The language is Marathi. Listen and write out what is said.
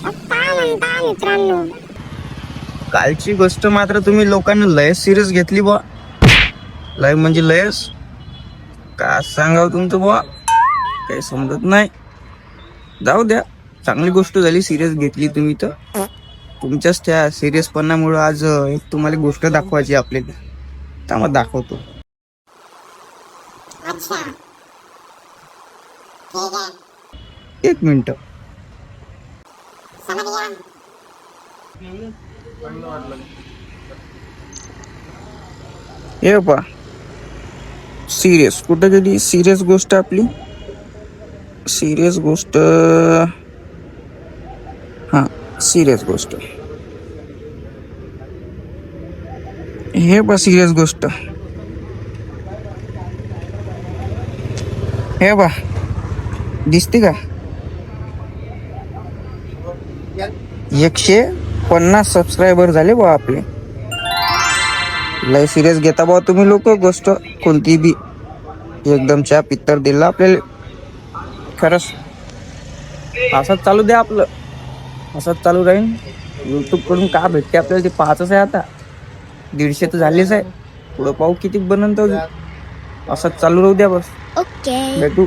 काय म्हणता मित्रांनो? कालची गोष्ट मात्र तुम्ही लोकांनी लय सिरियस घेतली बुवा. लय म्हणजे लयच. काय सांगाव तुमचं बुवा, काही समजत नाही. जाऊ द्या, चांगली गोष्ट झाली, सिरियस घेतली तुम्ही तर. तुमच्याच त्या सिरियसपणामुळे आज एक तुम्हाला गोष्ट दाखवायची आपल्याला. त्यामुळे दाखवतो. अच्छा, ठीक आहे, एक मिनिट. समज गया. हे पा सिरियस कुठं गेली सिरियस गोष्ट आपली. सिरियस गोष्ट, हा सिरियस गोष्ट. हे पा सिरियस गोष्ट. हे पा दिसते का? 150 सबस्क्रायबर झाले बा आपले. लय सिरियस घेता बा तुम्ही लोक गोष्ट कोणती बी. एकदम च्या पित्तर दिला आपल्याला. खरंच असंच चालू द्या आपलं, असंच चालू राहील. युट्यूब कडून का भेटते आपल्याला ते पाहतच आहे आता. 150 तर झालेच आहे, पुढं पाहू किती बनन तर. असंच चालू राहू द्या बस. ओके. भेटू.